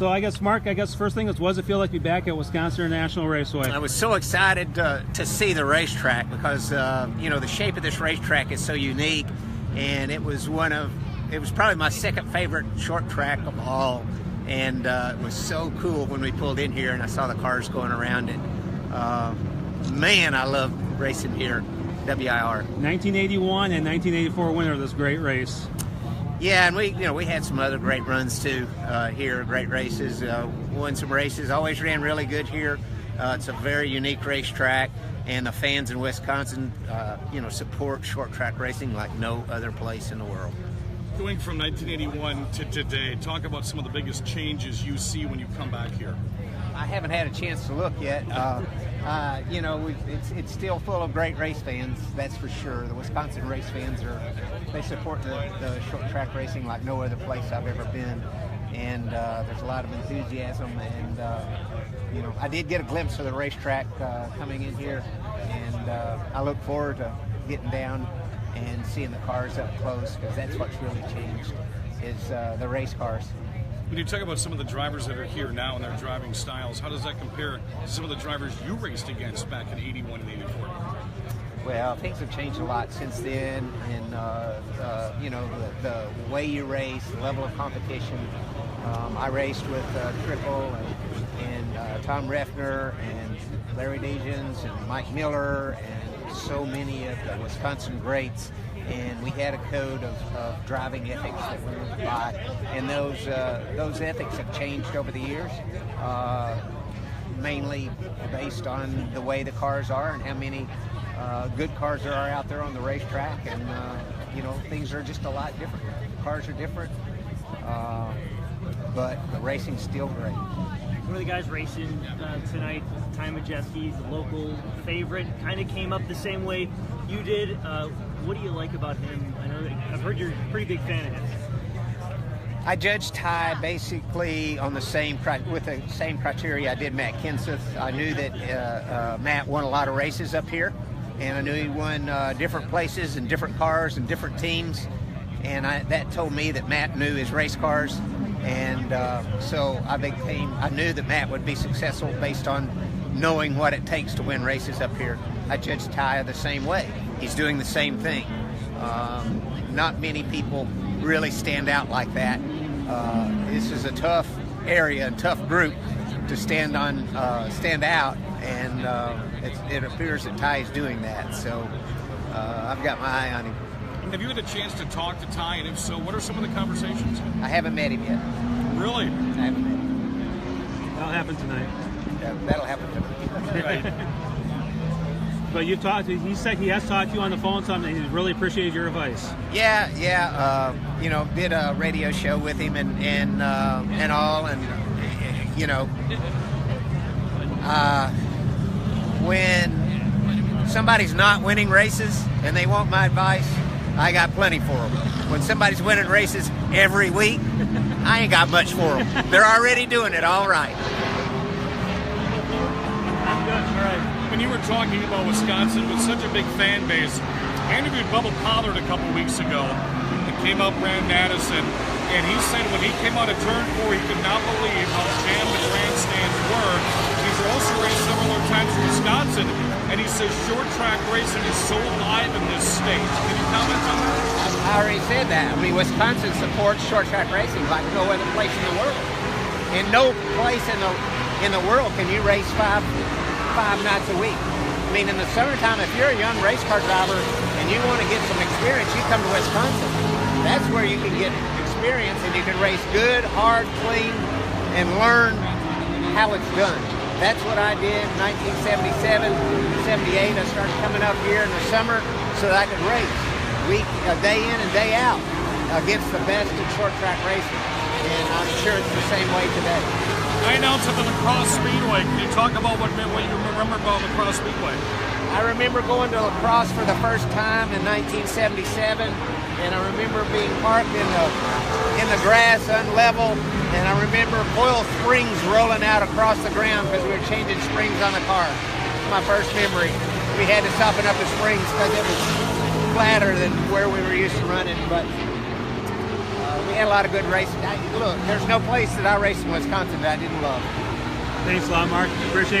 So I guess, Mark, first thing is, what does it feel like to be back at Wisconsin International Raceway? I was so excited to see the racetrack because, the shape of this racetrack is so unique, and it was probably my second favorite short track of all, and it was so cool when we pulled in here and I saw the cars going around it. Man, I love racing here, WIR. 1981 and 1984 winner of this great race. Yeah, and we had some other great runs too here, great races. Won some races, always ran really good here. It's a very unique racetrack, and the fans in Wisconsin, support short track racing like no other place in the world. Going from 1981 to today, talk about some of the biggest changes you see when you come back here. I haven't had a chance to look yet. It's still full of great race fans, that's for sure. The Wisconsin race fans they support the short track racing like no other place I've ever been, and there's a lot of enthusiasm. And I did get a glimpse of the racetrack coming in here, and I look forward to getting down and seeing the cars up close, because that's what's really changed is the race cars. When you talk about some of the drivers that are here now and their driving styles, how does that compare to some of the drivers you raced against back in 81 and 84? Well, things have changed a lot since then, and the way you race, the level of competition. I raced with Triple and Tom Refner and Larry Dejans and Mike Miller and so many of the Wisconsin greats. And we had a code of driving ethics that we went by, and those ethics have changed over the years, mainly based on the way the cars are and how many good cars there are out there on the racetrack, and things are just a lot different. Cars are different, but the racing's still great. One of the guys racing tonight, Ty Majeski's local favorite, kind of came up the same way you did. What do you like about him? I know I've heard you're a pretty big fan of him. I judged Ty basically on with the same criteria I did Matt Kenseth. I knew that Matt won a lot of races up here, and I knew he won different places and different cars and different teams, and that told me that Matt knew his race cars, and so I knew that Matt would be successful based on knowing what it takes to win races up here. I judged Ty the same way. He's doing the same thing. Not many people really stand out like that. This is a tough area, a tough group to stand out, and it appears that Ty is doing that. So I've got my eye on him. Have you had a chance to talk to Ty, and if so, what are some of the conversations? I haven't met him yet. Really? I haven't met him. That'll happen tonight. Yeah, that'll happen tonight. Right. But he said he has talked to you on the phone, so he really appreciated your advice. Yeah. Did a radio show with him and all, and when somebody's not winning races and they want my advice, I got plenty for them. When somebody's winning races every week, I ain't got much for them. They're already doing it all right. When you were talking about Wisconsin with such a big fan base, I interviewed Bubba Pollard a couple weeks ago and came up, ran Madison, and he said when he came out of turn 4, he could not believe how jammed the grandstands were. He's also raced several times in Wisconsin, and he says short track racing is so alive in this state. Can you comment on that? I already said that. I mean, Wisconsin supports short track racing like no other place in the world. In no place in the world can you race five nights a week. I mean, in the summertime, if you're a young race car driver and you want to get some experience, you come to Wisconsin. That's where you can get experience, and you can race good, hard, clean, and learn how it's done. That's what I did in 1977, 78. I started coming up here in the summer so that I could race day in and day out against the best in short track racing. And I'm sure it's the same way today. I announced at the Lacrosse Speedway. Can you talk about what you remember about Lacrosse Speedway? I remember going to lacrosse for the first time in 1977, and I remember being parked in the grass, unlevel, and I remember oil springs rolling out across the ground because we were changing springs on the car. My first memory. We had to soften up the springs because it was flatter than where we were used to running, but we had a lot of good races. Look, there's no place that I raced in Wisconsin that I didn't love. Thanks a lot, Mark. Appreciate it.